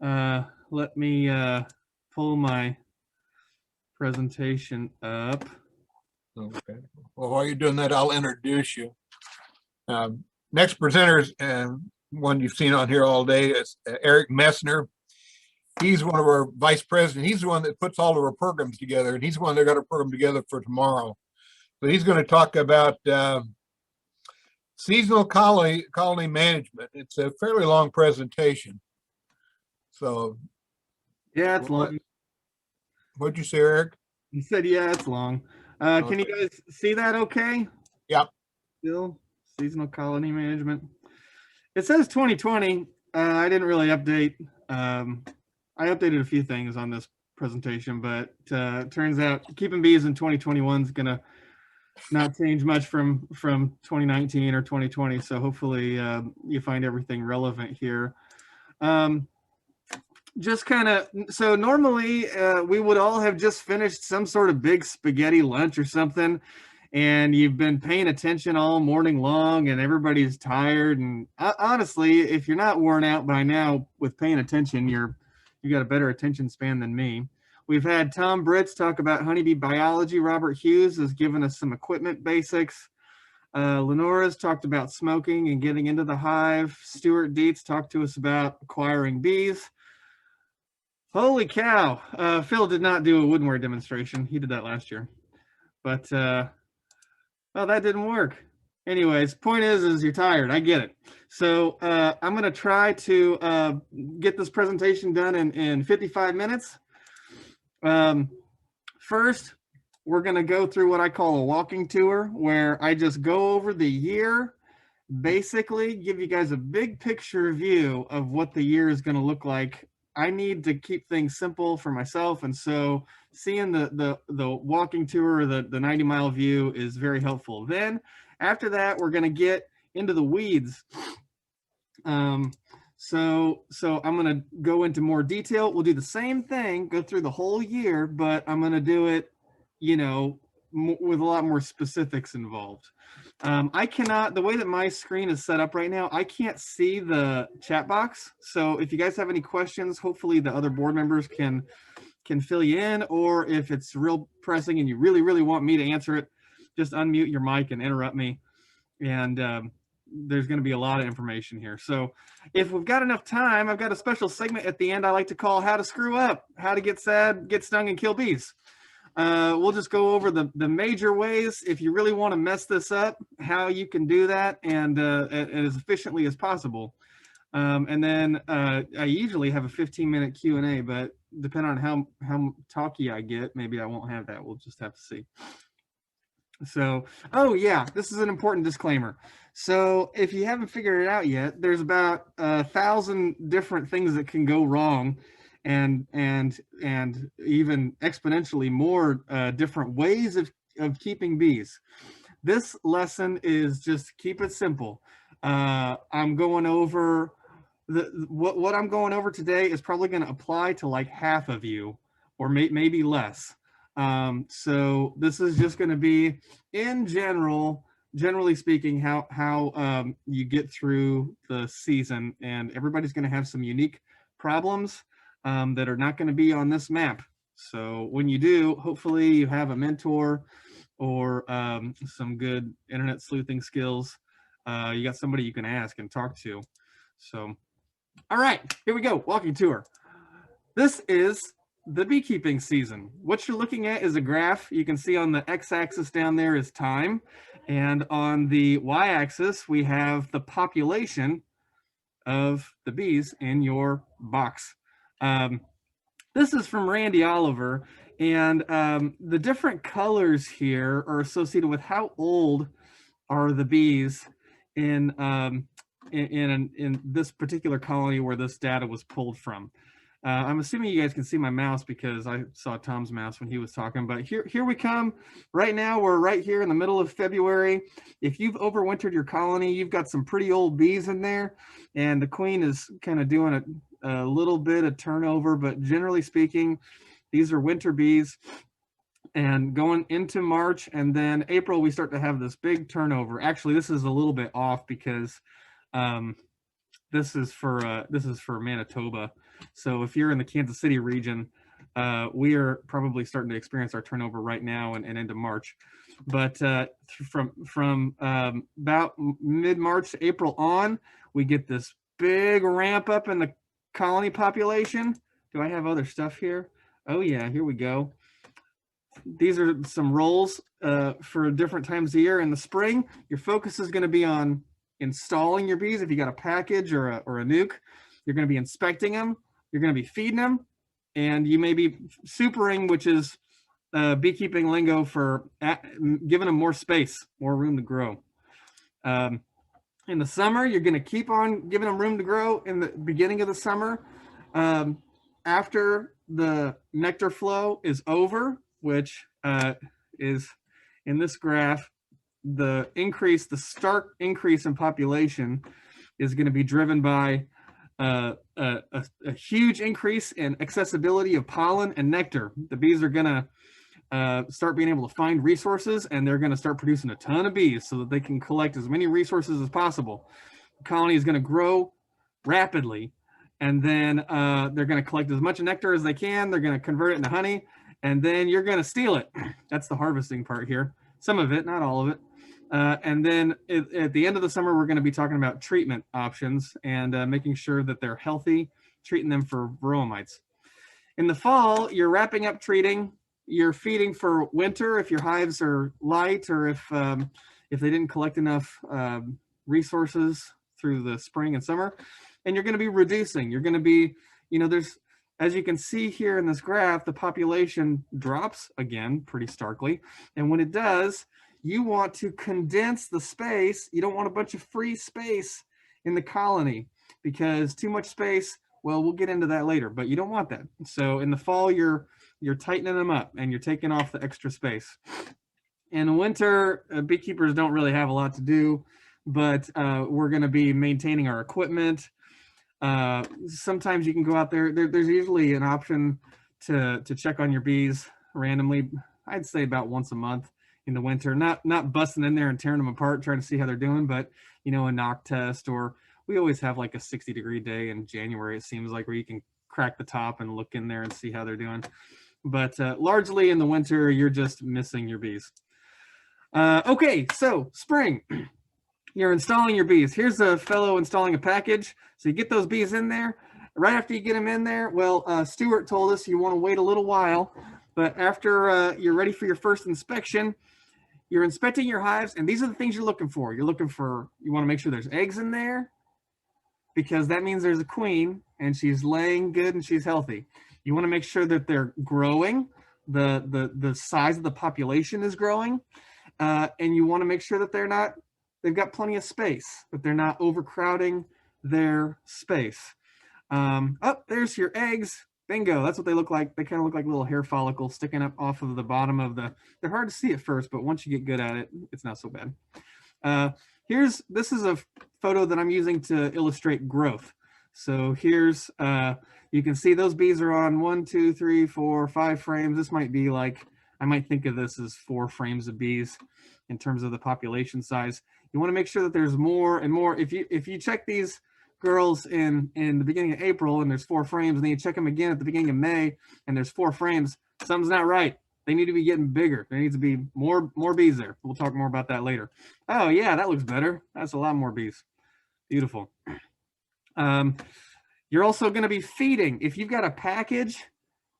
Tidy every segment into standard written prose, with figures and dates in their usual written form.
Let me pull my presentation up. Okay. Well, while you're doing that, I'll introduce you. Next presenter is one you've seen on here all day is Erik Messner. He's one of our vice presidents. He's the one that puts all of our programs together, and he's the one that got our program together for tomorrow. So he's going to talk about seasonal colony management. It's a fairly long presentation. So yeah, it's long. What'd you say, Erik? You said, yeah, it's long. Can you guys see that okay? Yep. Still, seasonal colony management. It says 2020. I didn't really update. I updated a few things on this presentation, but turns out keeping bees in 2021 is going to not change much from 2019 or 2020. So hopefully you find everything relevant here. Just kind of, so normally we would all have just finished some sort of big spaghetti lunch or something, and you've been paying attention all morning long and everybody's tired. And honestly, if you're not worn out by now with paying attention, you got a better attention span than me. We've had Tom Britz talk about honeybee biology. Robert Hughes has given us some equipment basics. Lenora's talked about smoking and getting into the hive. Stuart Dietz talked to us about acquiring bees. Holy cow. Phil did not do a woodenware demonstration. He did that last year. But, well, that didn't work. Anyways, point is you're tired. I get it. So I'm going to try to get this presentation done in 55 minutes. First, we're going to go through what I call a walking tour, where I just go over the year, basically give you guys a big picture view of what the year is going to look like. I need to keep things simple for myself, and so seeing the walking tour, the 90-mile view is very helpful. Then after that, we're going to get into the weeds. So I'm going to go into more detail. We'll do the same thing, go through the whole year, but I'm going to do it, with a lot more specifics involved. I cannot, the way that my screen is set up right now, I can't see the chat box. So if you guys have any questions, hopefully the other board members can fill you in, or if it's real pressing and you really, really want me to answer it, just unmute your mic and interrupt me. And there's going to be a lot of information here. So if we've got enough time, I've got a special segment at the end I like to call How to Screw Up, How to Get Sad, Get Stung, and Kill Bees. We'll just go over the major ways, if you really want to mess this up, how you can do that, and as efficiently as possible. And then I usually have a 15-minute Q&A, but depending on how talky I get, maybe I won't have that. We'll just have to see. So, oh yeah, this is an important disclaimer. So if you haven't figured it out yet, there's about 1,000 different things that can go wrong, and even exponentially more different ways of keeping bees. This lesson is just keep it simple. I'm going over what I'm going over today is probably going to apply to like half of you, or maybe less. So this is just going to be, in generally speaking, how you get through the season, and everybody's going to have some unique problems that are not going to be on this map. So when you do, hopefully you have a mentor or some good internet sleuthing skills. You got somebody you can ask and talk to. So, all right, here we go, walking tour. This is the beekeeping season. What you're looking at is a graph. You can see on the x-axis down there is time, and on the y-axis we have the population of the bees in your box. This is from Randy Oliver, and the different colors here are associated with how old are the bees in this particular colony where this data was pulled from. I'm assuming you guys can see my mouse because I saw Tom's mouse when he was talking, but here we come. Right now, we're right here in the middle of February. If you've overwintered your colony, you've got some pretty old bees in there, and the queen is kind of doing a little bit of turnover, but generally speaking, these are winter bees. And going into March and then April, we start to have this big turnover. Actually, this is a little bit off because this is for Manitoba. So if you're in the Kansas City region, we are probably starting to experience our turnover right now and into March. But from about mid-March to April on, we get this big ramp up in the colony population. Do I have other stuff here? Oh yeah, here we go. These are some roles for different times of year. In the spring, your focus is going to be on installing your bees. If you got a package or a nuke, you're going to be inspecting them. You're going to be feeding them, and you may be supering, which is beekeeping lingo for giving them more space, more room to grow. In the summer, you're going to keep on giving them room to grow in the beginning of the summer. After the nectar flow is over, which is in this graph, the stark increase in population is going to be driven by a huge increase in accessibility of pollen and nectar. The bees are going to start being able to find resources, and they're going to start producing a ton of bees so that they can collect as many resources as possible. The colony is going to grow rapidly, and then they're going to collect as much nectar as they can. They're going to convert it into honey, and then you're going to steal it. That's the harvesting part here. Some of it, not all of it. And then at the end of the summer, we're going to be talking about treatment options and making sure that they're healthy, treating them for varroa mites. In the fall, you're wrapping up treating. You're feeding for winter if your hives are light, or if they didn't collect enough resources through the spring and summer. And you're going to be reducing. You're going to be, there's, as you can see here in this graph, the population drops again pretty starkly. And when it does, you want to condense the space. You don't want a bunch of free space in the colony, because too much space, well, we'll get into that later, but you don't want that. So in the fall, you're tightening them up and you're taking off the extra space. In the winter, beekeepers don't really have a lot to do, but we're going to be maintaining our equipment. Sometimes you can go out there. There's usually an option to check on your bees randomly. I'd say about once a month in the winter, not busting in there and tearing them apart, trying to see how they're doing, but a knock test, or we always have like a 60-degree day in January, it seems like, where you can crack the top and look in there and see how they're doing. But largely in the winter, you're just missing your bees. Okay, so spring, you're installing your bees. Here's a fellow installing a package. So you get those bees in there. Right after you get them in there, well, Stuart told us you want to wait a little while, but after you're ready for your first inspection, you're inspecting your hives, and these are the things you're looking for. You want to make sure there's eggs in there, because that means there's a queen and she's laying good and she's healthy. You want to make sure that they're growing, the size of the population is growing, and you want to make sure that they've got plenty of space, that they're not overcrowding their space. There's your eggs. Bingo, that's what they look like. They kind of look like little hair follicles sticking up off of the bottom of they're hard to see at first, but once you get good at it, it's not so bad. This is a photo that I'm using to illustrate growth. So here's, you can see those bees are on 1, 2, 3, 4, 5 frames. This might be like, I might think of this as 4 frames of bees in terms of the population size. You want to make sure that there's more and more. If you check these girls in the beginning of April and there's 4 frames, and then you check them again at the beginning of May and there's 4 frames, something's not right. They need to be getting bigger. There needs to be more bees there. We'll talk more about that later. Oh yeah, that looks better. That's a lot more bees. Beautiful. You're also going to be feeding. If you've got a package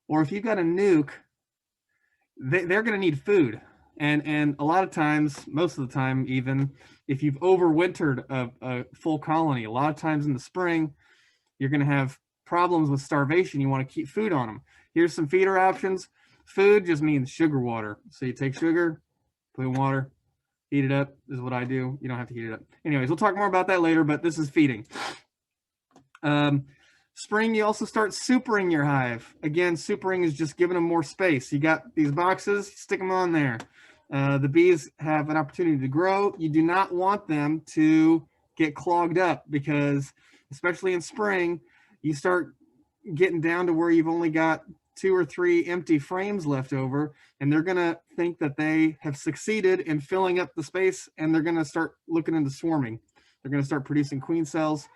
or if you've got a nuke, they're going to need food. And a lot of times, most of the time even, if you've overwintered a full colony, a lot of times in the spring, you're going to have problems with starvation. You want to keep food on them. Here's some feeder options. Food just means sugar water. So you take sugar, put in water, heat it up. This is what I do. You don't have to heat it up. Anyways, we'll talk more about that later, but this is feeding. Spring, you also start supering your hive. Again, supering is just giving them more space. You got these boxes, stick them on there. The bees have an opportunity to grow. You do not want them to get clogged up, because especially in spring, you start getting down to where you've only got 2 or 3 empty frames left over, and they're going to think that they have succeeded in filling up the space, and they're going to start looking into swarming. They're going to start producing queen cells,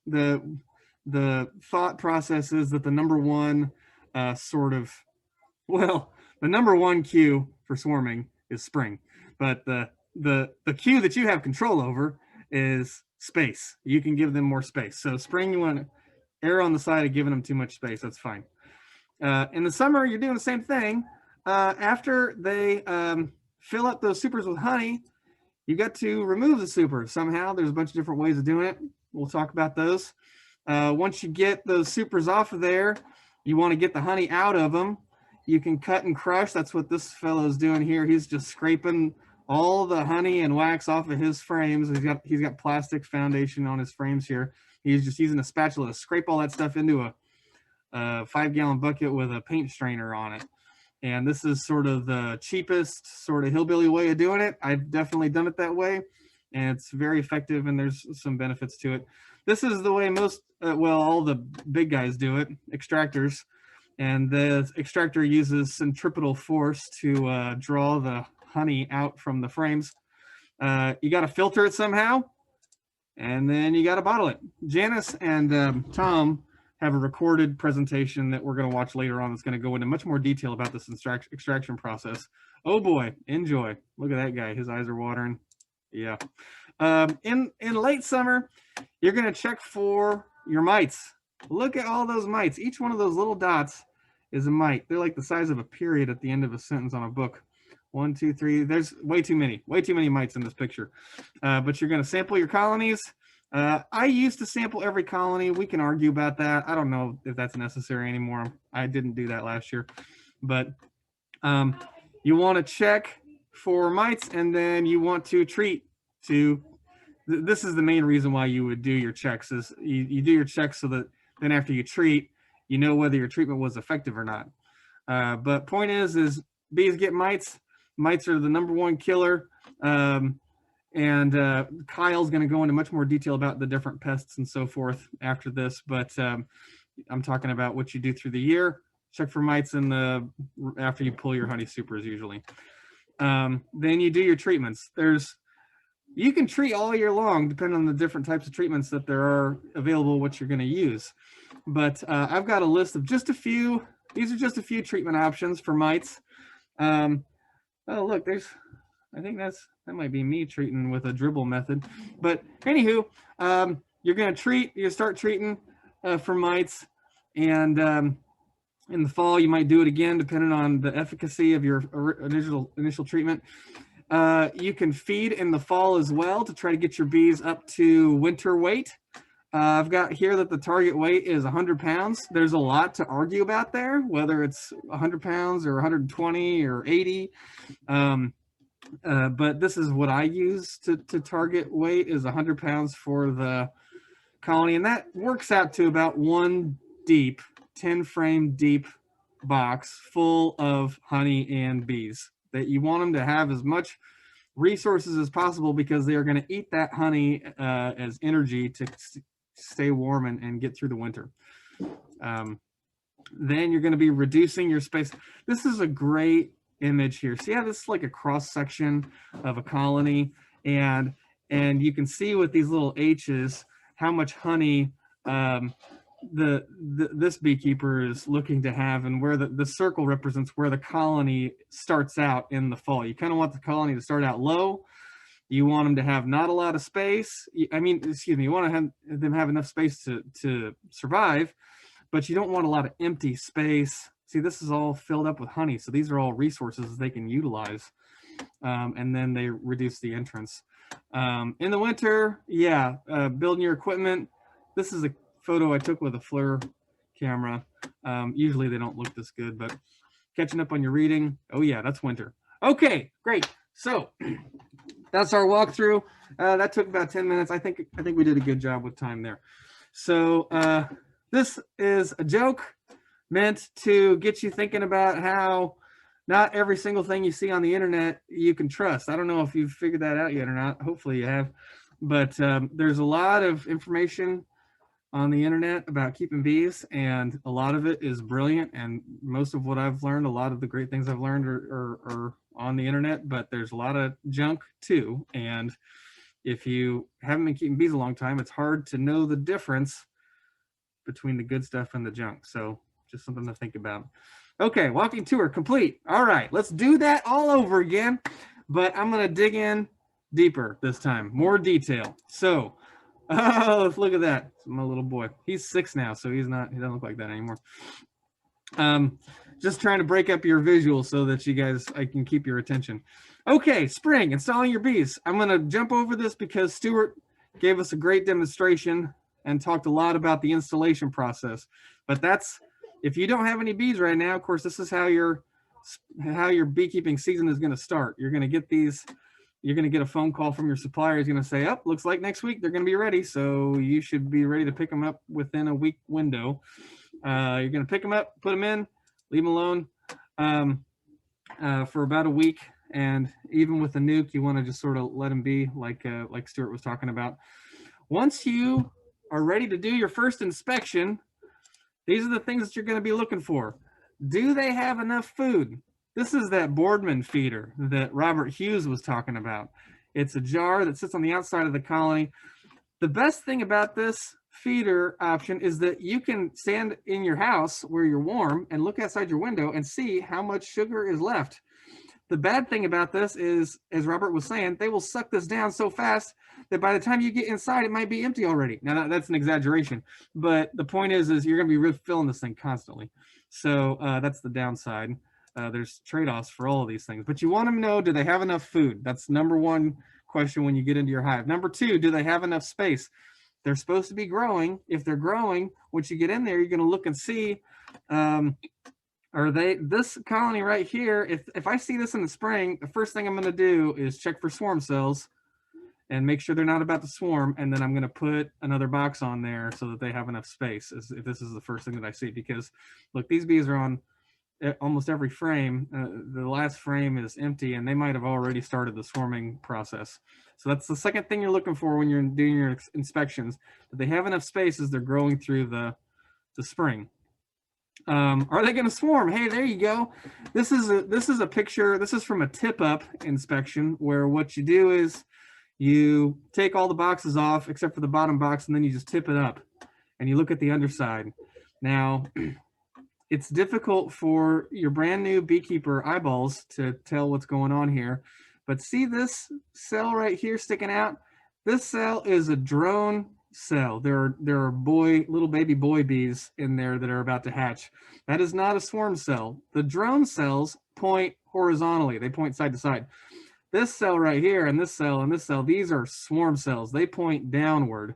the thought process is that the number one sort of, well, the number one cue for swarming is spring, but the cue that you have control over is space. You can give them more space. So spring, you want to err on the side of giving them too much space. That's fine. In the summer, you're doing the same thing. After they fill up those supers with honey, you got to remove the super somehow. There's a bunch of different ways of doing it. We'll talk about those. Once you get those supers off of there, you want to get the honey out of them. You can cut and crush. That's what this fellow's doing here. He's just scraping all the honey and wax off of his frames. He's got plastic foundation on his frames here. He's just using a spatula to scrape all that stuff into a 5-gallon bucket with a paint strainer on it. And this is sort of the cheapest sort of hillbilly way of doing it. I've definitely done it that way, and it's very effective, and there's some benefits to it. This is the way most, all the big guys do it, extractors. And the extractor uses centripetal force to draw the honey out from the frames. You got to filter it somehow, and then you got to bottle it. Janice and Tom have a recorded presentation that we're going to watch later on that's going to go into much more detail about this extraction process. Oh boy, enjoy. Look at that guy. His eyes are watering. Yeah. In late summer, you're going to check for your mites. Look at all those mites. Each one of those little dots is a mite. They're like the size of a period at the end of a sentence on a book. 1, 2, 3. There's way too many mites in this picture. But you're going to sample your colonies. I used to sample every colony. We can argue about that. I don't know if that's necessary anymore. I didn't do that last year. But you want to check for mites, and then you want to treat to, this is the main reason why you would do your checks, is you do your checks so that then after you treat, you know whether your treatment was effective or not. But point is bees get mites. Mites are the number one killer. And Kyle's going to go into much more detail about the different pests and so forth after this. But I'm talking about what you do through the year. Check for mites after you pull your honey supers usually. Then you do your treatments. You can treat all year long depending on the different types of treatments that there are available, what you're going to use. But I've got a list of just a few. These are just a few treatment options for mites. Oh, look, I think that might be me treating with a dribble method. But anywho, you're going to start treating for mites. And in the fall, you might do it again, depending on the efficacy of your initial treatment. You can feed in the fall as well to try to get your bees up to winter weight. I've got here that the target weight is 100 pounds. There's a lot to argue about there, whether it's 100 pounds or 120 or 80. But this is what I use to target weight, is 100 pounds for the colony. And that works out to about 1 deep, 10 frame deep box full of honey and bees. That you want them to have as much resources as possible, because they are going to eat that honey as energy to stay warm and get through the winter. Then you're going to be reducing your space. This is a great image here. So yeah, this is like a cross section of a colony, and you can see with these little H's how much honey this beekeeper is looking to have, and where the circle represents where the colony starts out in the fall. You kind of want the colony to start out low. You want them to have not a lot of space. You want to have them have enough space to survive, but you don't want a lot of empty space. See, this is all filled up with honey, so these are all resources they can utilize, and then they reduce the entrance. In the winter, building your equipment. This is a photo I took with a FLIR camera. Usually they don't look this good, but catching up on your reading. Oh yeah, that's winter. Okay, great. So that's our walkthrough. That took about 10 minutes. I think we did a good job with time there. So this is a joke meant to get you thinking about how not every single thing you see on the internet you can trust. I don't know if you've figured that out yet or not. Hopefully you have. But there's a lot of information on the internet about keeping bees, and a lot of it is brilliant, and most of what I've learned, a lot of the great things I've learned are on the internet, but there's a lot of junk too. And if you haven't been keeping bees a long time, it's hard to know the difference between the good stuff and the junk. So just something to think about. Okay, walking tour complete. All right, let's do that all over again, but I'm gonna dig in deeper this time, more detail. So, oh, let's look at that. It's my little boy. He's 6 now, so he doesn't look like that anymore. Just trying to break up your visual so that I can keep your attention. Okay, spring, installing your bees. I'm gonna jump over this because Stuart gave us a great demonstration and talked a lot about the installation process. But that's, if you don't have any bees right now, of course, this is how your beekeeping season is gonna start. You're gonna get a phone call from your supplier. He's gonna say, oh, looks like next week they're gonna be ready. So you should be ready to pick them up within a week window. You're going to pick them up, put them in, leave them alone for about a week. And even with the nuke, you want to just sort of let them be like Stuart was talking about. Once you are ready to do your first inspection, these are the things that you're going to be looking for. Do they have enough food? This is that Boardman feeder that Robert Hughes was talking about. It's a jar that sits on the outside of the colony. The best thing about this feeder option is that you can stand in your house where you're warm and look outside your window and see how much sugar is left. The bad thing about this is, as Robert was saying, they will suck this down so fast that by the time you get inside, it might be empty already. Now, that's an exaggeration, but the point is you're going to be refilling this thing constantly. So that's the downside. There's trade-offs for all of these things, but you want to know, do they have enough food? That's number one question when you get into your hive. Number two, do they have enough space? They're supposed to be growing. If they're growing, once you get in there, you're going to look and see, this colony right here, if I see this in the spring, the first thing I'm going to do is check for swarm cells and make sure they're not about to swarm. And then I'm going to put another box on there so that they have enough space, if this is the first thing that I see. Because look, these bees are on almost every frame. The last frame is empty and they might have already started the swarming process. So that's the second thing you're looking for when you're doing your inspections, that they have enough space as they're growing through the spring. Are they going to swarm? Hey, there you go. This is a picture. This is from a tip-up inspection where what you do is you take all the boxes off except for the bottom box, and then you just tip it up and you look at the underside. Now, it's difficult for your brand new beekeeper eyeballs to tell what's going on here, but see this cell right here sticking out? This cell is a drone cell. There are little baby boy bees in there that are about to hatch. That is not a swarm cell. The drone cells point horizontally. They point side to side. This cell right here and this cell and this cell, these are swarm cells. They point downward.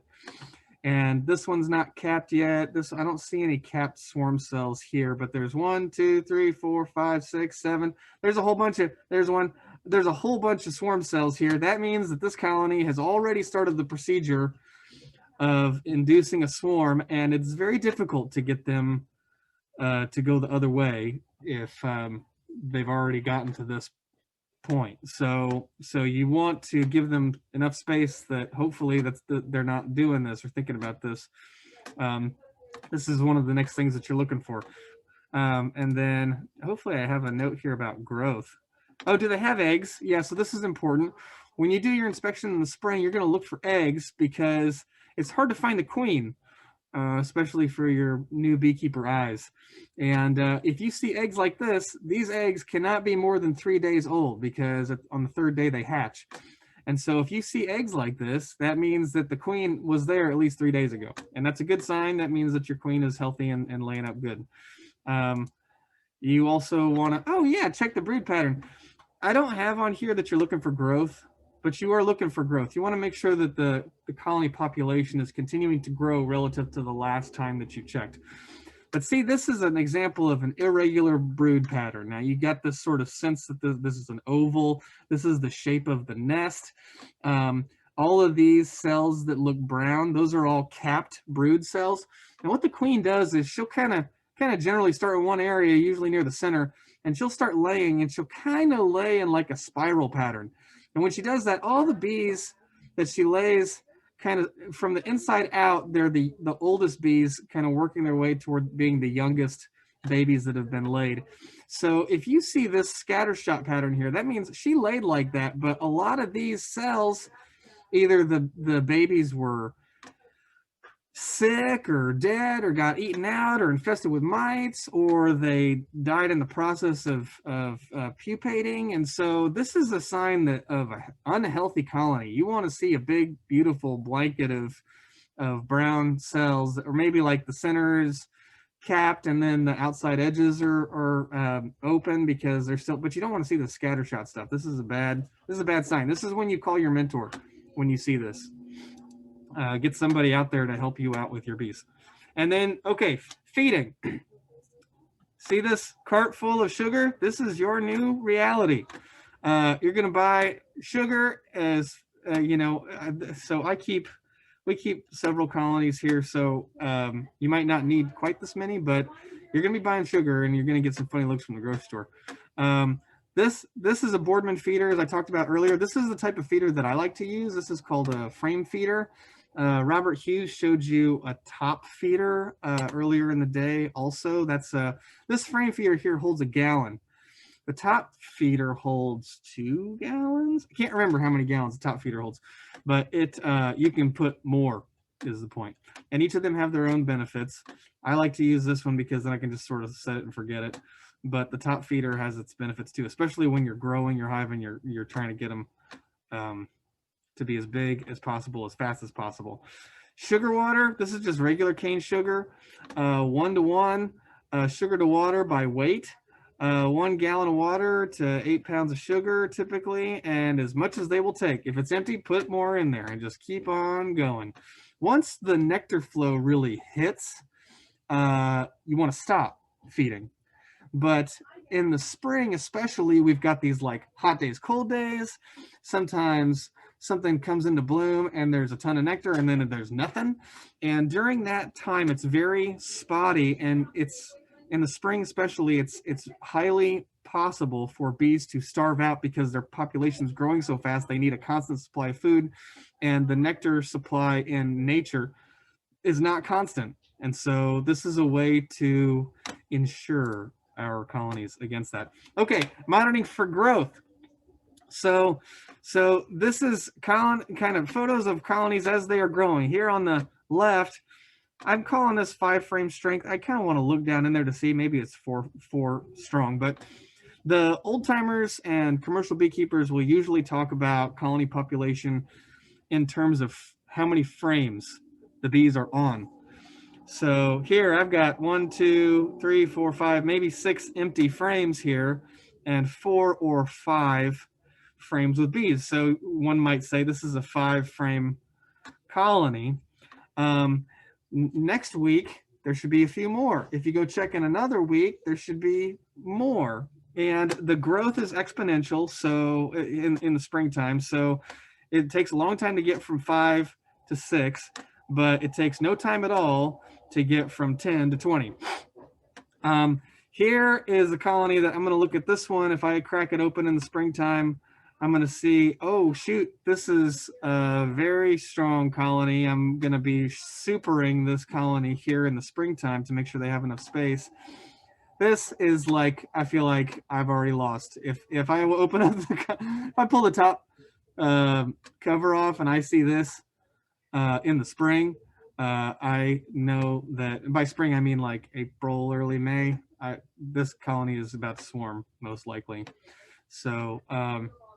And this one's not capped yet. I don't see any capped swarm cells here, but there's 1, 2, 3, 4, 5, 6, 7. There's a whole bunch of swarm cells here. That means that this colony has already started the procedure of inducing a swarm, and it's very difficult to get them to go the other way if they've already gotten to this point. So you want to give them enough space that hopefully they're not doing this or thinking about this. This is one of the next things that you're looking for. And then hopefully I have a note here about growth. Oh, do they have eggs? Yeah, so this is important. When you do your inspection in the spring, you're going to look for eggs because it's hard to find the queen, especially for your new beekeeper eyes. And if you see eggs like this, these eggs cannot be more than 3 days old because on the 3rd day they hatch. And so if you see eggs like this, that means that the queen was there at least 3 days ago. And that's a good sign. That means that your queen is healthy and laying up good. You also want to, check the brood pattern. I don't have on here that you're looking for growth, but you are looking for growth. You want to make sure that the colony population is continuing to grow relative to the last time that you checked. But see, this is an example of an irregular brood pattern. Now you got this sort of sense that this is an oval. This is the shape of the nest. All of these cells that look brown, those are all capped brood cells. And what the queen does is she'll kind of generally start in one area, usually near the center, and she'll start laying, and she'll kind of lay in like a spiral pattern. And when she does that, all the bees that she lays kind of from the inside out, they're the oldest bees kind of working their way toward being the youngest babies that have been laid. So if you see this scatter shot pattern here, that means she laid like that, but a lot of these cells either the babies were sick or dead or got eaten out or infested with mites, or they died in the process of pupating. And so this is a sign that of an unhealthy colony. You want to see a big, beautiful blanket of brown cells, or maybe like the center is capped and then the outside edges are open because they're still, but you don't want to see the scattershot stuff. This is a bad sign. This is when you call your mentor when you see this. Get somebody out there to help you out with your bees. And then, okay, feeding. See this cart full of sugar? This is your new reality. You're going to buy sugar as, so we keep several colonies here. So you might not need quite this many, but you're going to be buying sugar and you're going to get some funny looks from the grocery store. This is a Boardman feeder, as I talked about earlier. This is the type of feeder that I like to use. This is called a frame feeder. Robert Hughes showed you a top feeder earlier in the day. Also, this frame feeder here holds 1 gallon. The top feeder holds 2 gallons. I can't remember how many gallons the top feeder holds, but you can put more is the point. And each of them have their own benefits. I like to use this one because then I can just sort of set it and forget it. But the top feeder has its benefits too, especially when you're growing your hive and you're trying to get them to be as big as possible, as fast as possible. Sugar water, this is just regular cane sugar, 1-to-1 sugar to water by weight. 1 gallon of water to 8 pounds of sugar typically, and as much as they will take. If it's empty, put more in there and just keep on going. Once the nectar flow really hits, you want to stop feeding. But in the spring especially, we've got these like hot days, cold days. Sometimes something comes into bloom and there's a ton of nectar and then there's nothing. And during that time, it's very spotty, and it's in the spring especially, it's highly possible for bees to starve out because their population is growing so fast. They need a constant supply of food, and the nectar supply in nature is not constant. And so this is a way to ensure our colonies against that. Okay, monitoring for growth. So this is kind of photos of colonies as they are growing. Here on the left, I'm calling this 5 frame strength. I kind of want to look down in there to see, maybe it's 4 strong, but the old timers and commercial beekeepers will usually talk about colony population in terms of how many frames the bees are on. So here I've got 1, 2, 3, 4, 5, maybe 6 empty frames here, and 4 or 5 frames with bees. So one might say this is a 5 frame colony. Next week, there should be a few more. If you go check in another week, there should be more. And the growth is exponential. So in the springtime, so it takes a long time to get from 5 to 6, but it takes no time at all to get from 10 to 20. Here is a colony that I'm going to look at this one. If I crack it open in the springtime, I'm going to see, oh, shoot, this is a very strong colony. I'm going to be supering this colony here in the springtime to make sure they have enough space. This is like, I feel like I've already lost. If I open up, if I pull the top cover off and I see this in the spring, I know that by spring, I mean like April, early May, this colony is about to swarm, most likely. So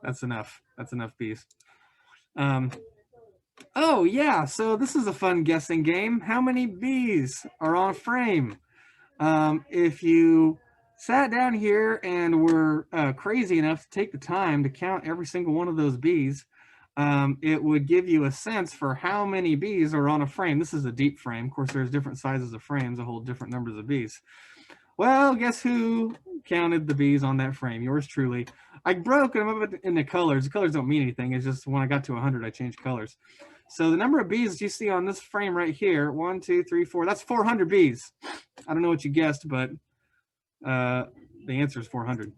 that's enough. That's enough bees. Oh, yeah. So this is a fun guessing game. How many bees are on a frame? If you sat down here and were crazy enough to take the time to count every single one of those bees, it would give you a sense for how many bees are on a frame. This is a deep frame. Of course, there's different sizes of frames that hold different numbers of bees. Well, guess who counted the bees on that frame? Yours truly. I broke them up into colors. The colors don't mean anything. It's just when I got to 100, I changed colors. So the number of bees that you see on this frame right here, 1, 2, 3, 4, that's 400 bees. I don't know what you guessed, but the answer is 400.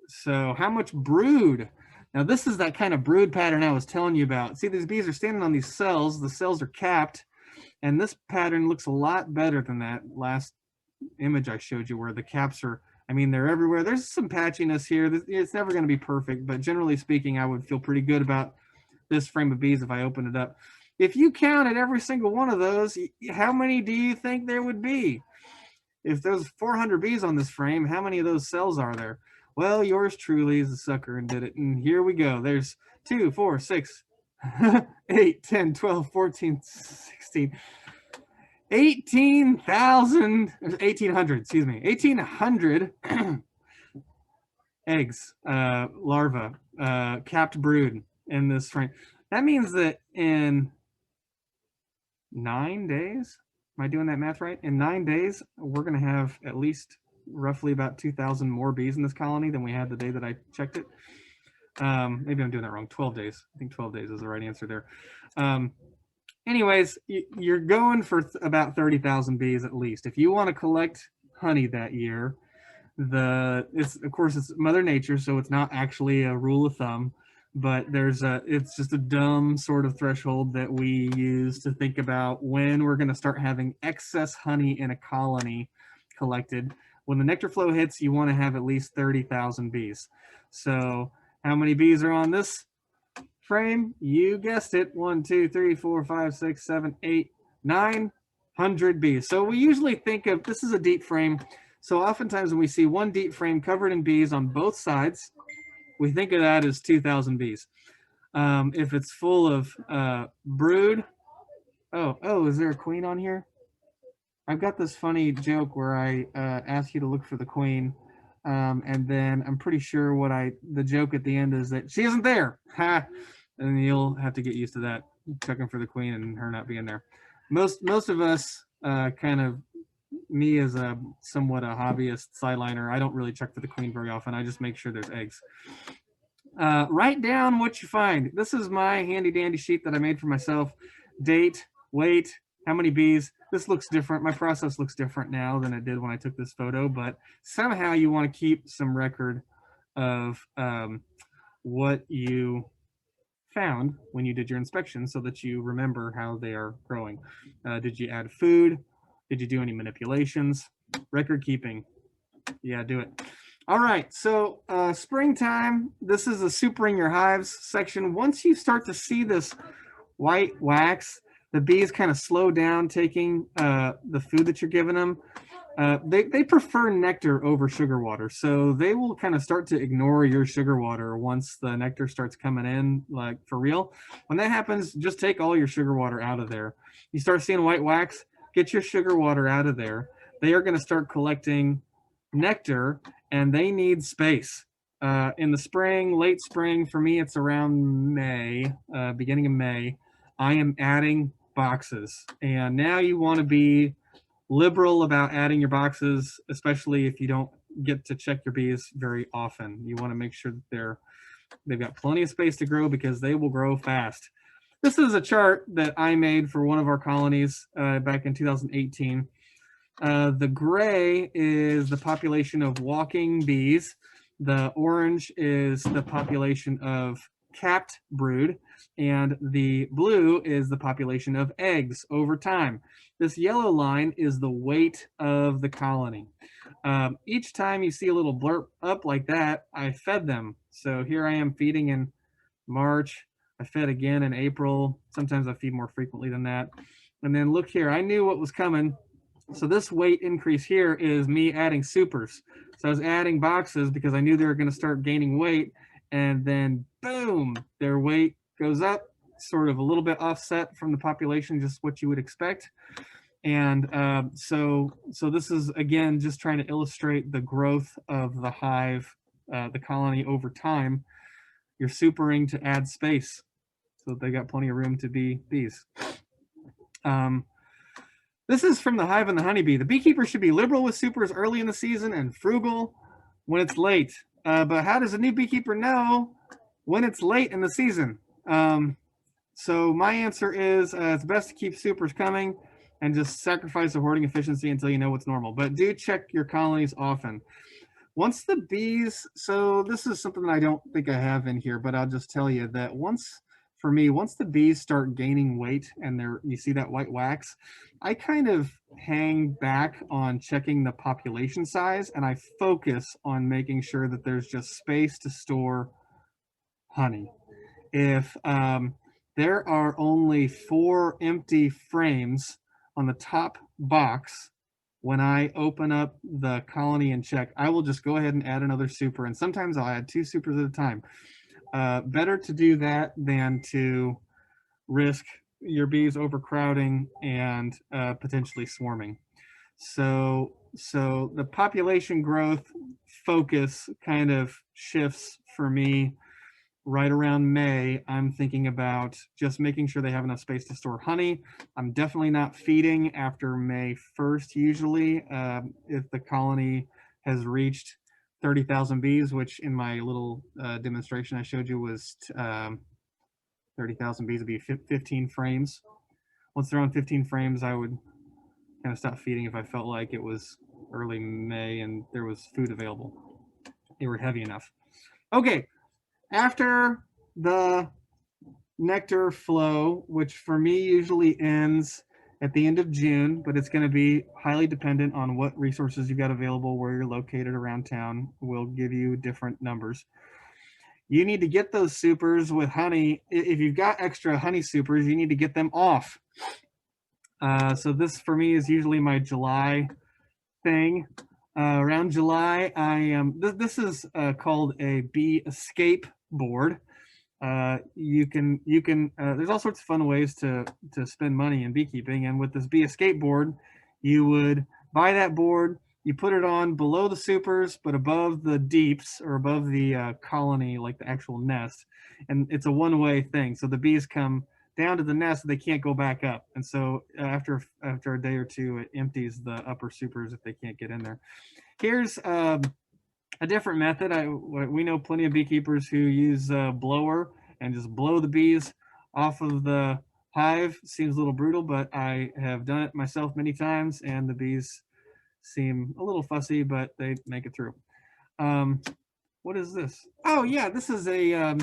So how much brood? Now this is that kind of brood pattern I was telling you about. See, these bees are standing on these cells. The cells are capped. And this pattern looks a lot better than that last image I showed you where the caps are I mean, they're everywhere. There's some patchiness here. It's never going to be perfect, but generally speaking, I would feel pretty good about this frame of bees if I open it up. If you counted every single one of those, how many do you think there would be? If there's 400 bees on this frame, how many of those cells are there? Well, yours truly is a sucker and did it. And here we go. There's 2, 4, 6, 8, 10, 12, 14, 16, 18,000, 1,800, excuse me, 1,800 eggs, larvae, capped brood in this frame. That means that in 9 days, am I doing that math right? In 9 days, we're going to have at least roughly about 2,000 more bees in this colony than we had the day that I checked it. Maybe I'm doing that wrong. 12 days. I think 12 days is the right answer there. Anyways, you're going for about 30,000 bees at least. If you want to collect honey that year, of course it's Mother Nature, so it's not actually a rule of thumb, but it's just a dumb sort of threshold that we use to think about when we're going to start having excess honey in a colony collected. When the nectar flow hits, you want to have at least 30,000 bees. So how many bees are on this frame? You guessed it. 1, 2, 3, 4, 5, 6, 7, 8, 900 bees. So we usually think of this is a deep frame. So oftentimes when we see one deep frame covered in bees on both sides, we think of that as 2,000 bees. If it's full of brood, is there a queen on here? I've got this funny joke where I ask you to look for the queen, and then I'm pretty sure the joke at the end is that she isn't there. Ha! And you'll have to get used to that, checking for the queen and her not being there. Most of us kind of, me as somewhat a hobbyist sideliner, I don't really check for the queen very often. I just make sure there's eggs. Write down what you find. This is my handy dandy sheet that I made for myself. Date, weight, how many bees. This looks different. My process looks different now than it did when I took this photo, but somehow you want to keep some record of what you found when you did your inspection so that you remember how they are growing. Did you add food? Did you do any manipulations? Record keeping. Yeah, do it. All right, so springtime. This is a supering your hives section. Once you start to see this white wax, the bees kind of slow down taking the food that you're giving them. They prefer nectar over sugar water, so they will kind of start to ignore your sugar water once the nectar starts coming in, like for real. When that happens, just take all your sugar water out of there. You start seeing white wax, get your sugar water out of there. They are going to start collecting nectar, and they need space. In the spring, late spring, for me, it's around May, beginning of May, I am adding boxes. And now you want to be liberal about adding your boxes, especially if you don't get to check your bees very often. You want to make sure that they've got plenty of space to grow because they will grow fast. This is a chart that I made for one of our colonies back in 2018. The gray is the population of walking bees. The orange is the population of capped brood, and the blue is the population of eggs over time. This yellow line is the weight of the colony. Each time you see a little blurb up like that, I fed them. So here I am feeding in March. I fed again in April. Sometimes I feed more frequently than that. And then look here, I knew what was coming. So this weight increase here is me adding supers. So I was adding boxes because I knew they were going to start gaining weight, and then boom, their weight goes up, sort of a little bit offset from the population, just what you would expect. And so this is, again, just trying to illustrate the growth of the hive, the colony over time. You're supering to add space so that they got plenty of room to be bees. This is from the hive and the honeybee. The beekeeper should be liberal with supers early in the season and frugal when it's late. But how does a new beekeeper know when it's late in the season? So my answer is it's best to keep supers coming and just sacrifice the hoarding efficiency until you know what's normal. But do check your colonies often. Once the bees, so this is something that I don't think I have in here, but I'll just tell you that once for me, once the bees start gaining weight and you see that white wax, I kind of hang back on checking the population size, and I focus on making sure that there's just space to store honey. If there are only 4 empty frames on the top box, when I open up the colony and check, I will just go ahead and add another super, and sometimes I'll add 2 supers at a time. Better to do that than to risk your bees overcrowding and potentially swarming. So the population growth focus kind of shifts for me right around May. I'm thinking about just making sure they have enough space to store honey. I'm definitely not feeding after May 1st, usually, if the colony has reached 30,000 bees, which in my little demonstration I showed you was 30,000 bees would be 15 frames. Once they're on 15 frames, I would kind of stop feeding if I felt like it was early May and there was food available. They were heavy enough. Okay, after the nectar flow, which for me usually ends at the end of June, but it's going to be highly dependent on what resources you got available, where you're located around town, will give you different numbers. You need to get those supers with honey. If you've got extra honey supers, you need to get them off. So this for me is usually my July thing. Around July, I am. This is called a bee escape board. You can. There's all sorts of fun ways to spend money in beekeeping, and with this bee escape board, you would buy that board. You put it on below the supers, but above the deeps or above the colony, like the actual nest, and it's a one-way thing. So the bees come down to the nest, they can't go back up, and so after a day or two, it empties the upper supers if they can't get in there. Here's a different method. We know plenty of beekeepers who use a blower and just blow the bees off of the hive. Seems a little brutal, but I have done it myself many times, and the bees seem a little fussy, but they make it through. What is this? Oh yeah, this is a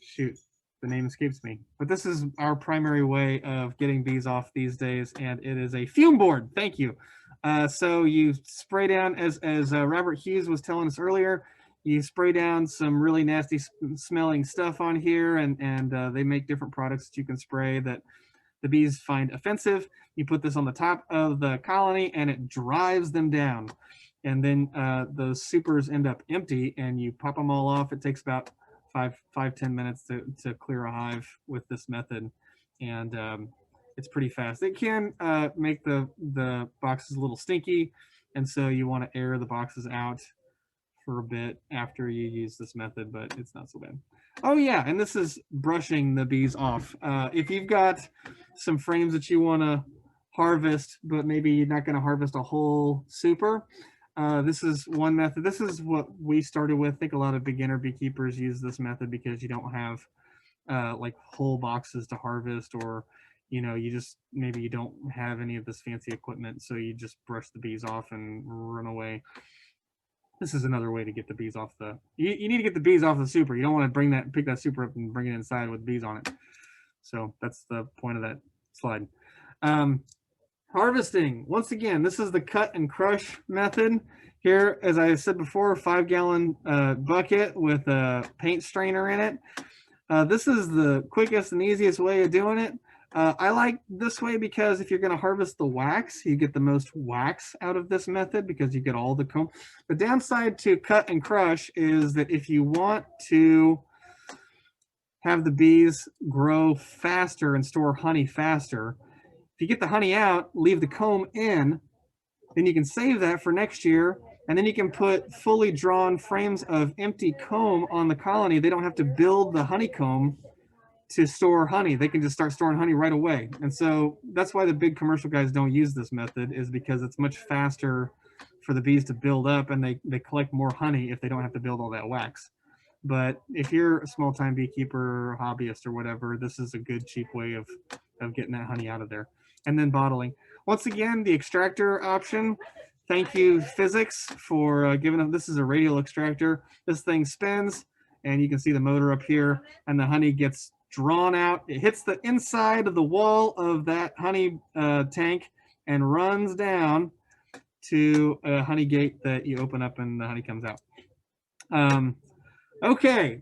shoot, the name escapes me, but this is our primary way of getting bees off these days, and it is a fume board. Thank you. So you spray down, as Robert Hughes was telling us earlier, you spray down some really nasty smelling stuff on here, and they make different products that you can spray that the bees find offensive. You put this on the top of the colony and it drives them down. And then those supers end up empty and you pop them all off. It takes about 5-10 minutes to clear a hive with this method. And it's pretty fast. It can make the boxes a little stinky. And so you want to air the boxes out for a bit after you use this method, but it's not so bad. Oh yeah, and this is brushing the bees off. If you've got some frames that you want to harvest, but maybe you're not going to harvest a whole super, this is one method. This is what we started with. I think a lot of beginner beekeepers use this method because you don't have like whole boxes to harvest, or you just maybe you don't have any of this fancy equipment, so you just brush the bees off and run away. This is another way to get the bees off the. You need to get the bees off the super. You don't want to pick that super up and bring it inside with bees on it. So that's the point of that slide. Harvesting. Once again, this is the cut and crush method. Here, as I said before, 5-gallon bucket with a paint strainer in it. This is the quickest and easiest way of doing it. I like this way because if you're going to harvest the wax, you get the most wax out of this method because you get all the comb. The downside to cut and crush is that if you want to have the bees grow faster and store honey faster, if you get the honey out, leave the comb in, then you can save that for next year, and then you can put fully drawn frames of empty comb on the colony. They don't have to build the honeycomb to store honey. They can just start storing honey right away. And so that's why the big commercial guys don't use this method, is because it's much faster for the bees to build up, and they collect more honey if they don't have to build all that wax. But if you're a small-time beekeeper, hobbyist, or whatever, this is a good, cheap way of getting that honey out of there. And then bottling. Once again, the extractor option. Thank you, physics, for giving us. This is a radial extractor. This thing spins. and you can see the motor up here, and the honey gets drawn out. It hits the inside of the wall of that honey tank and runs down to a honey gate that you open up and the honey comes out. Okay,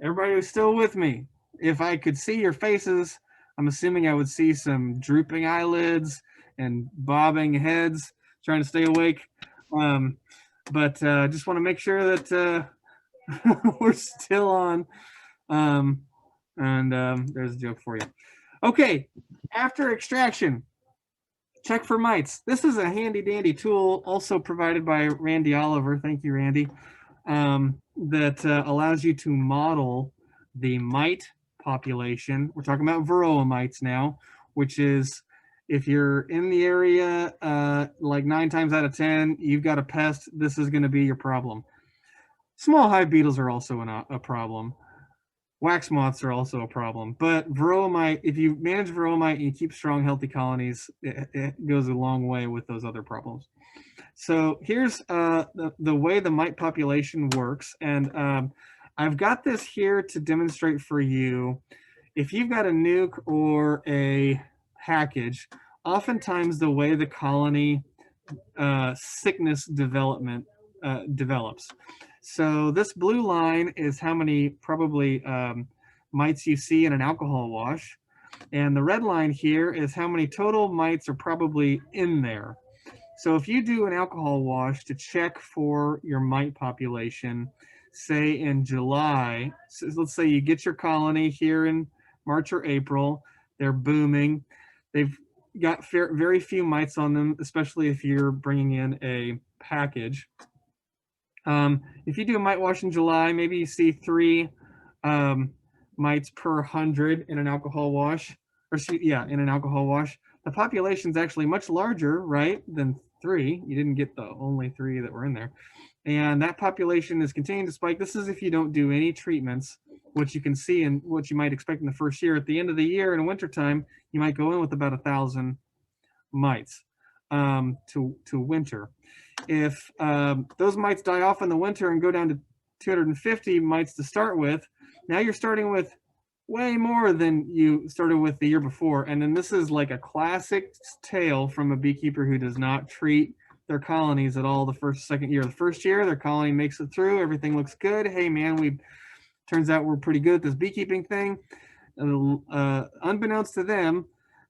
everybody who's still with me, if I could see your faces, I'm assuming I would see some drooping eyelids and bobbing heads trying to stay awake. But just want to make sure that we're still on. There's a joke for you. Okay, after extraction, check for mites. This is a handy dandy tool also provided by Randy Oliver. Thank you, Randy. That allows you to model the mite population. We're talking about varroa mites now, which is if you're in the area, like 9 times out of 10, you've got a pest, this is going to be your problem. Small hive beetles are also a problem. Wax moths are also a problem, but varroa mite, if you manage varroa mite and you keep strong, healthy colonies, it goes a long way with those other problems. So here's the way the mite population works, and I've got this here to demonstrate for you. If you've got a nuke or a package, oftentimes the way the colony sickness development develops. So this blue line is how many probably mites you see in an alcohol wash. And the red line here is how many total mites are probably in there. So if you do an alcohol wash to check for your mite population, say in July, so let's say you get your colony here in March or April, they're booming. They've got very few mites on them, especially if you're bringing in a package. If you do a mite wash in July, maybe you see 3 mites per 100 in an alcohol wash, in an alcohol wash. The population's actually much larger, right, than 3. You didn't get the only 3 that were in there. And that population is continuing to spike. This is if you don't do any treatments, which you can see in what you might expect in the first year. At the end of the year in wintertime, you might go in with about 1,000 mites to winter. If those mites die off in the winter and go down to 250 mites to start with, now you're starting with way more than you started with the year before. And then this is like a classic tale from a beekeeper who does not treat their colonies at all the second year. The first year, their colony makes it through. Everything looks good. Hey, man, turns out we're pretty good at this beekeeping thing. Unbeknownst to them,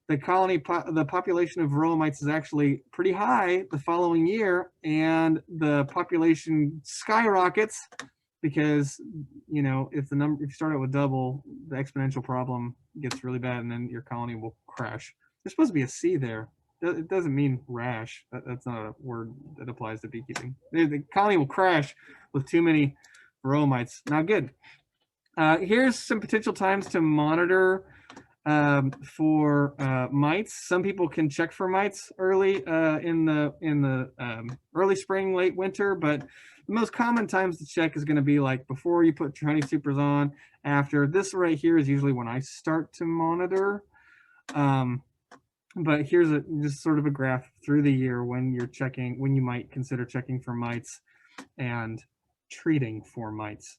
the population of varroa mites is actually pretty high the following year, and the population skyrockets because, if you start out with double, the exponential problem gets really bad, and then your colony will crash. There's supposed to be a C there. It doesn't mean rash. That's not a word that applies to beekeeping. The colony will crash with too many varroa mites. Not good. Here's some potential times to monitor for mites. Some people can check for mites early in the early spring, late winter, but the most common times to check is going to be like before you put your honey supers on. After this right here is usually when I start to monitor. But here's just sort of a graph through the year when you might consider checking for mites and treating for mites.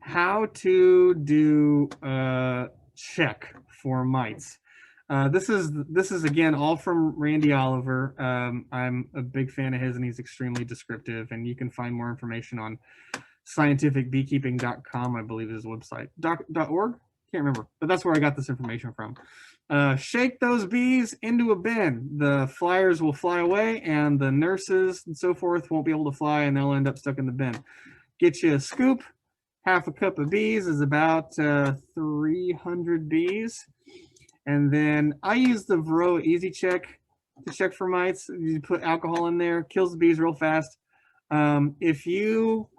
How to do a check for mites. This is again all from Randy Oliver. I'm a big fan of his, and he's extremely descriptive. And you can find more information on scientificbeekeeping.com, I believe is his website. .org? Can't remember, but that's where I got this information from. Shake those bees into a bin. The flyers will fly away, and the nurses and so forth won't be able to fly, and they'll end up stuck in the bin. Get you a scoop. Half a cup of bees is about 300 bees. And then I use the Varroa Easy Check to check for mites. You put alcohol in there, kills the bees real fast. If you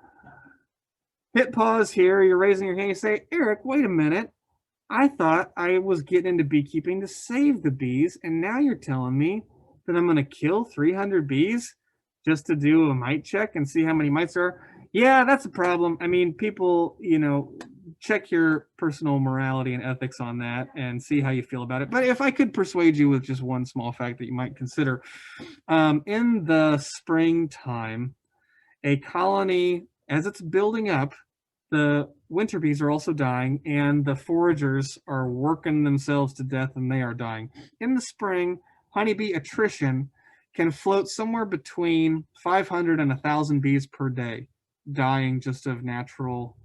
hit pause here, you're raising your hand, you say, Eric, wait a minute. I thought I was getting into beekeeping to save the bees, and now you're telling me that I'm going to kill 300 bees just to do a mite check and see how many mites there are. Yeah, that's a problem. I mean, people, check your personal morality and ethics on that and see how you feel about it. But if I could persuade you with just one small fact that you might consider, in the springtime, a colony As it's building up, the winter bees are also dying, and the foragers are working themselves to death and they are dying. In the spring, honeybee attrition can float somewhere between 500 and 1,000 bees per day, dying just of natural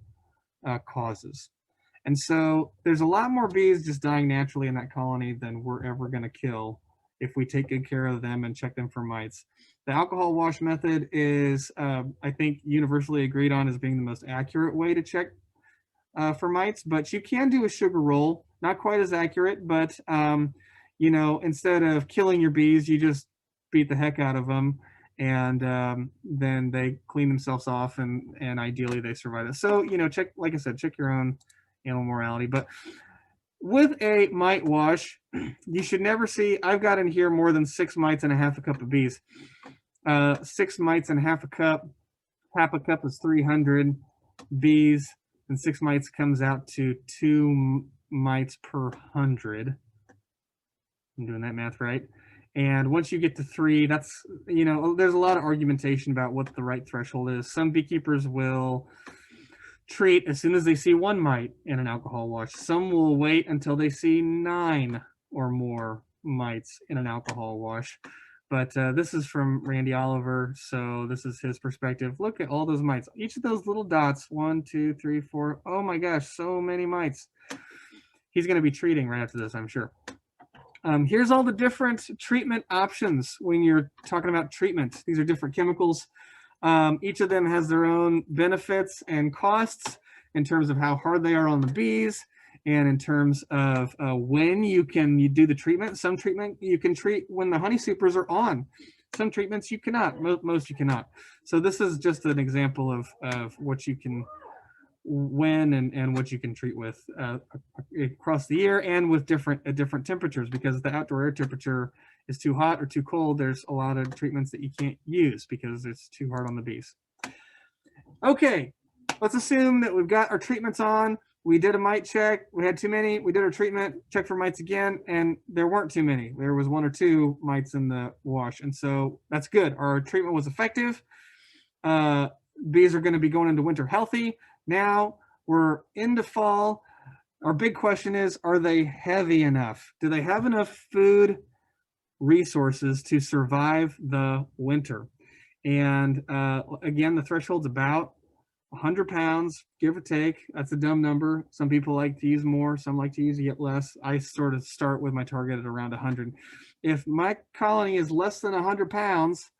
causes. And so there's a lot more bees just dying naturally in that colony than we're ever going to kill if we take good care of them and check them for mites. The alcohol wash method is, I think, universally agreed on as being the most accurate way to check for mites, but you can do a sugar roll, not quite as accurate, but instead of killing your bees, you just beat the heck out of them, and then they clean themselves off, and ideally they survive it. So check, like I said, check your own animal morality. But with a mite wash, you should never see, I've got in here more than 6 mites and a half a cup of bees. 6 mites and half a cup is 300 bees, and 6 mites comes out to 2 mites per 100. I'm doing that math right. And once you get to 3, that's, there's a lot of argumentation about what the right threshold is. Some beekeepers will treat as soon as they see 1 mite in an alcohol wash. Some will wait until they see 9 or more mites in an alcohol wash. But this is from Randy Oliver, so this is his perspective. Look at all those mites. Each of those little dots, 1, 2, 3, 4. Oh my gosh, so many mites. He's going to be treating right after this, I'm sure. Here's all the different treatment options when you're talking about treatment. These are different chemicals. Each of them has their own benefits and costs in terms of how hard they are on the bees, and in terms of when you do the treatment. Some treatment you can treat when the honey supers are on. Some treatments you cannot. Most you cannot. So this is just an example of what you can, when and what you can treat with across the year, and with different temperatures, because the outdoor air temperature is too hot or too cold. There's a lot of treatments that you can't use because it's too hard on the bees. Okay, let's assume that we've got our treatments on. We did a mite check. We had too many. We did our treatment, checked for mites again, and there weren't too many. There was 1 or 2 mites in the wash, and so that's good. Our treatment was effective. Bees are going to be going into winter healthy. Now we're into fall. Our big question is, are they heavy enough? Do they have enough food resources to survive the winter? And again, the threshold's about 100 pounds, give or take. That's a dumb number. Some people like to use more, some like to use yet less. I sort of start with my target at around 100. If my colony is less than 100 pounds,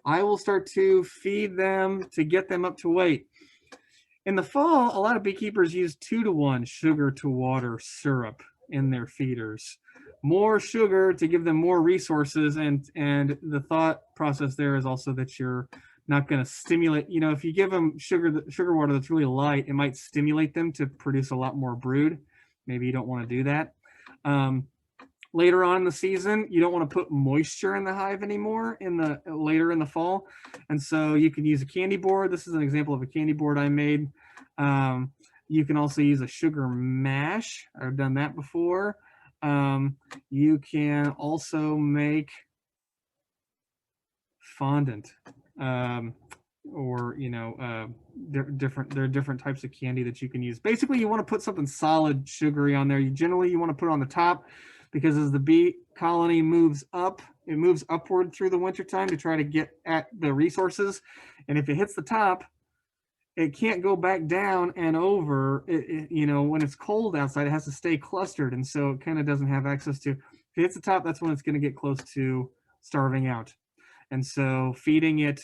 I will start to feed them to get them up to weight. In the fall, a lot of beekeepers use 2-to-1 sugar to water syrup in their feeders. More sugar to give them more resources, and the thought process there is also that you're not going to stimulate. If you give them sugar water that's really light, it might stimulate them to produce a lot more brood. Maybe you don't want to do that. Later on in the season, you don't want to put moisture in the hive anymore later in the fall. And so you can use a candy board. This is an example of a candy board I made. You can also use a sugar mash. I've done that before. You can also make fondant, or there are different types of candy that you can use. Basically, you want to put something solid, sugary on there. You want to put it on the top, because as the bee colony moves up, it moves upward through the wintertime to try to get at the resources. And if it hits the top, it can't go back down and over. When it's cold outside, it has to stay clustered. And so it kind of doesn't have access to, if it hits the top, that's when it's going to get close to starving out. And so feeding it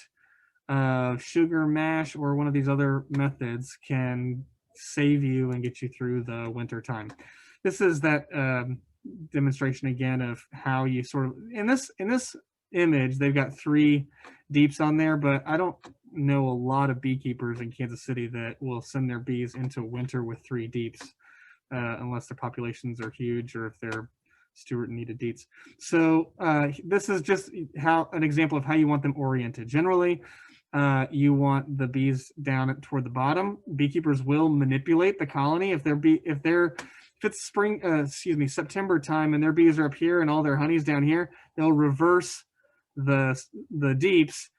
sugar mash or one of these other methods can save you and get you through the winter time. This is that demonstration again of how you sort of, in this image, they've got 3 deeps on there, but I don't know a lot of beekeepers in Kansas City that will send their bees into winter with 3 deeps, unless their populations are huge or if they're Stewart needed deeps. So this is just an example of how you want them oriented. Generally, you want the bees down toward the bottom. Beekeepers will manipulate the colony if it's September time and their bees are up here and all their honey's down here. They'll reverse the deeps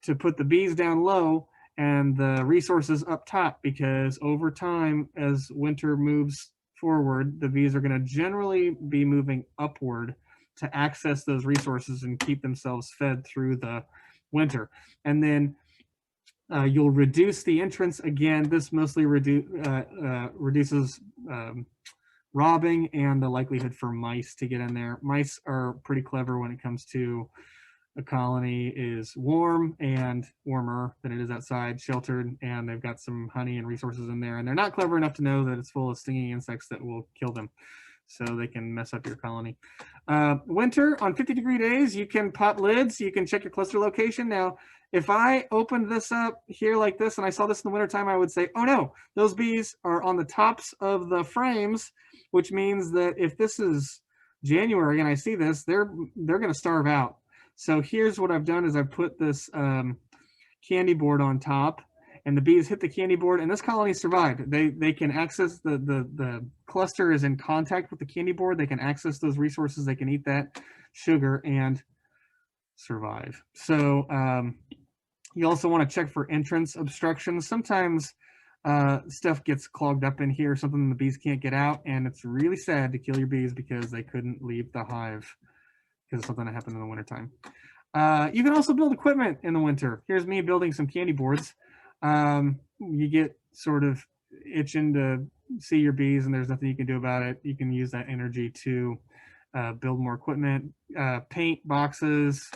to put the bees down low and the resources up top, because over time, as winter moves forward, the bees are going to generally be moving upward to access those resources and keep themselves fed through the winter. And then you'll reduce the entrance again. This mostly reduces robbing and the likelihood for mice to get in there. Mice are pretty clever when it comes to a colony is warm and warmer than it is outside, sheltered, and they've got some honey and resources in there. And they're not clever enough to know that it's full of stinging insects that will kill them, so they can mess up your colony. Winter, on 50-degree days, you can pop lids. You can check your cluster location. Now, if I opened this up here like this and I saw this in the wintertime, I would say, oh no, those bees are on the tops of the frames, which means that if this is January and I see this, they're going to starve out. So here's what I've done is I've put this candy board on top, and the bees hit the candy board, and this colony survived. They can access the cluster is in contact with the candy board. They can access those resources. They can eat that sugar and survive. So you also want to check for entrance obstructions. Sometimes stuff gets clogged up in here, something the bees can't get out, and it's really sad to kill your bees because they couldn't leave the hive because of something that happened in the wintertime. You can also build equipment in the winter. Here's me building some candy boards. You get sort of itching to see your bees and there's nothing you can do about it. You can use that energy to build more equipment, paint boxes,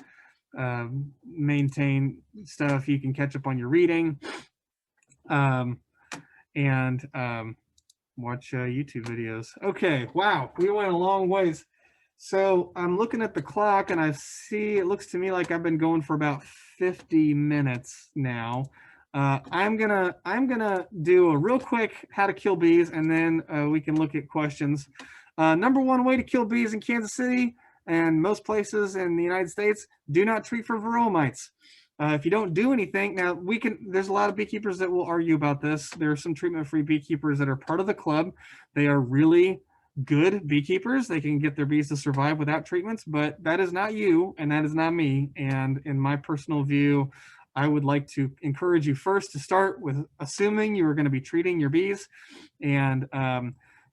maintain stuff. You can catch up on your reading, and watch YouTube videos. Okay, wow, we went a long ways. So I'm looking at the clock and I see it looks to me like I've been going for about 50 minutes now. I'm gonna do a real quick how to kill bees, and then we can look at questions. Number one way to kill bees in Kansas City and most places in the United States: do not treat for varroa mites. If you don't do anything, now there's a lot of beekeepers that will argue about this. There are some treatment-free beekeepers that are part of the club. They are really good beekeepers. They can get their bees to survive without treatments, but that is not you and that is not me. And in my personal view, I would like to encourage you first to start with assuming you are going to be treating your bees, and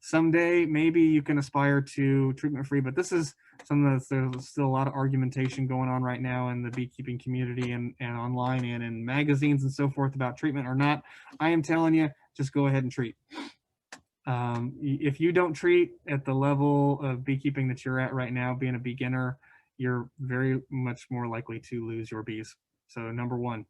someday maybe you can aspire to treatment-free, but this is something that's there's still a lot of argumentation going on right now in the beekeeping community and online and in magazines and so forth about treatment or not. I am telling you, just go ahead and treat. If you don't treat at the level of beekeeping that you're at right now, being a beginner, you're very much more likely to lose your bees. So number one.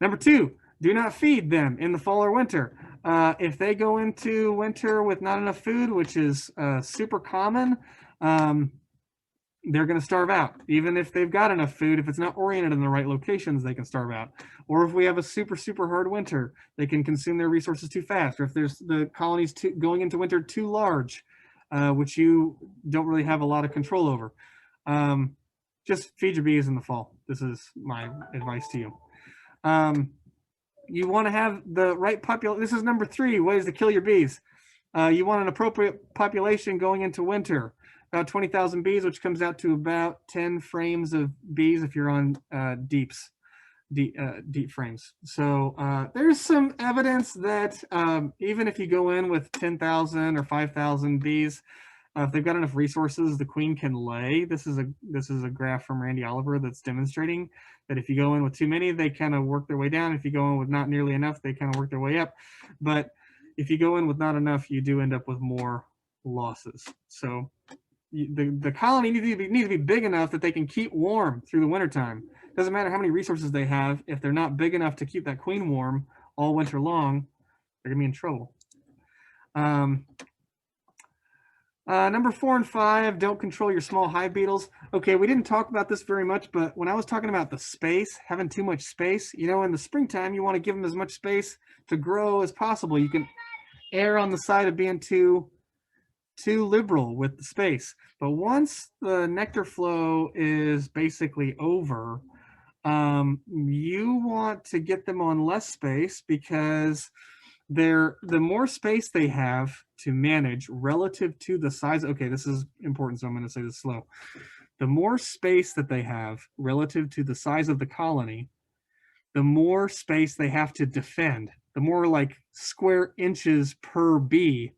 Number two, do not feed them in the fall or winter. If they go into winter with not enough food, which is super common, they're going to starve out. Even if they've got enough food, if it's not oriented in the right locations, they can starve out. Or if we have a super, super hard winter, they can consume their resources too fast. Or if there's the colonies going into winter too large, which you don't really have a lot of control over. Just feed your bees in the fall. This is my advice to you. You want to have the right population. This is number 3, ways to kill your bees. You want an appropriate population going into winter. About 20,000 bees, which comes out to about 10 frames of bees if you're on deep frames. So there's some evidence that even if you go in with 10,000 or 5,000 bees, if they've got enough resources, the queen can lay. This is a graph from Randy Oliver that's demonstrating that if you go in with too many, they kind of work their way down. If you go in with not nearly enough, they kind of work their way up. But if you go in with not enough, you do end up with more losses. So the colony needs to be big enough that they can keep warm through the wintertime. Doesn't matter how many resources they have. If they're not big enough to keep that queen warm all winter long, they're gonna be in trouble. Number 4 and 5, don't control your small hive beetles. Okay, we didn't talk about this very much, but when I was talking about the space, having too much space, you know, in the springtime, you want to give them as much space to grow as possible. You can err on the side of being too liberal with the space. But once the nectar flow is basically over, you want to get them on less space because the more space they have to manage relative to the size. Okay, this is important, so I'm going to say this slow. The more space that they have relative to the size of the colony, the more space they have to defend, the more like square inches per bee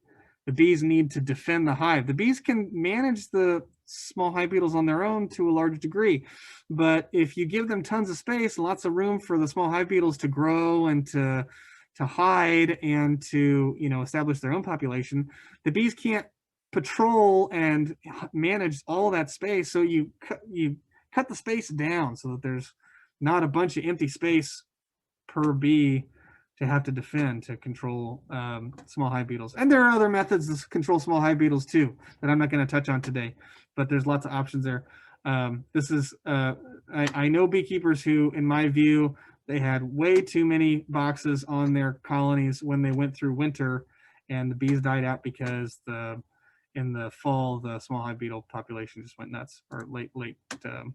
the bees need to defend the hive. The bees can manage the small hive beetles on their own to a large degree, but if you give them tons of space, lots of room for the small hive beetles to grow and to hide and to, you know, establish their own population, the bees can't patrol and manage all that space. So you cut the space down so that there's not a bunch of empty space per bee to have to defend to control small hive beetles. And there are other methods to control small hive beetles too that I'm not going to touch on today, but there's lots of options there. This is, I know beekeepers who, in my view, they had way too many boxes on their colonies when they went through winter, and the bees died out because in the fall, the small hive beetle population just went nuts, or late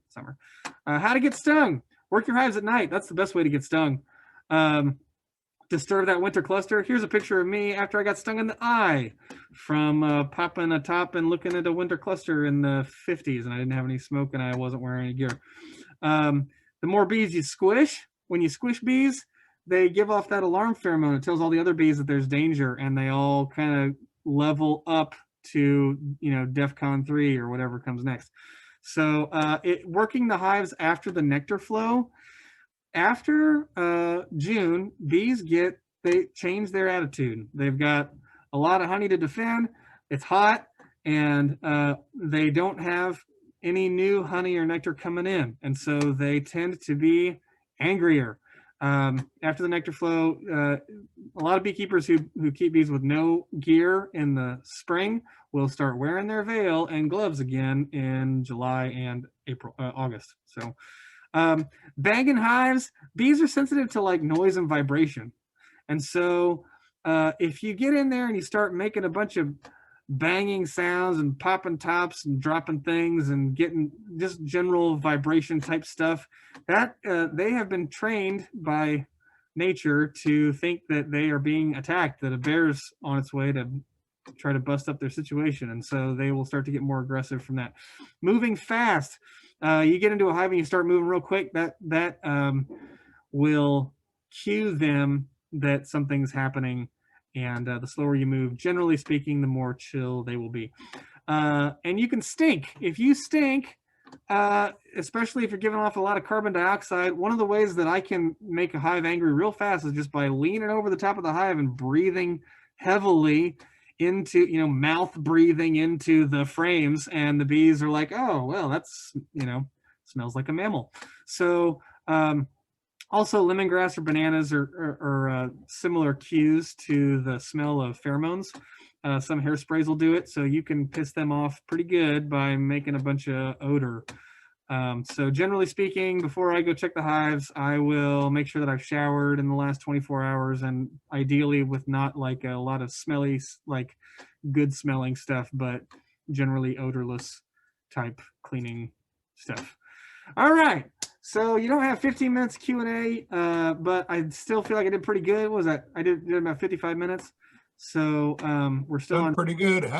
summer. How to get stung? Work your hives at night. That's the best way to get stung. Disturb that winter cluster. Here's a picture of me after I got stung in the eye from popping a top and looking at a winter cluster in the 50s, and I didn't have any smoke and I wasn't wearing any gear. The more bees you squish, when you squish bees, they give off that alarm pheromone. It tells all the other bees that there's danger, and they all kind of level up to, you know, DEFCON 3 or whatever comes next. So working the hives after the nectar flow, after June, bees they change their attitude. They've got a lot of honey to defend. It's hot, and they don't have any new honey or nectar coming in, and so they tend to be angrier. After the nectar flow, a lot of beekeepers who keep bees with no gear in the spring will start wearing their veil and gloves again in July and August. So banging hives, bees are sensitive to like noise and vibration. And so if you get in there and you start making a bunch of banging sounds and popping tops and dropping things and getting just general vibration type stuff, that they have been trained by nature to think that they are being attacked, that a bear's on its way to try to bust up their situation. And so they will start to get more aggressive from that. Moving fast. You get into a hive and you start moving real quick, that will cue them that something's happening. And the slower you move, generally speaking, the more chill they will be. And you can stink. If you stink, especially if you're giving off a lot of carbon dioxide, one of the ways that I can make a hive angry real fast is just by leaning over the top of the hive and breathing heavily into, you know, mouth breathing into the frames, and the bees are like, oh, well, that's, you know, smells like a mammal. So also lemongrass or bananas are similar cues to the smell of pheromones. Some hairsprays will do it, so you can piss them off pretty good by making a bunch of odor. So generally speaking, before I go check the hives, I will make sure that I've showered in the last 24 hours, and ideally with not like a lot of smelly, like good smelling stuff, but generally odorless type cleaning stuff. All right. So you don't have 15 minutes Q&A, but I still feel like I did pretty good. What was that? I did about 55 minutes. So we're still on pretty good.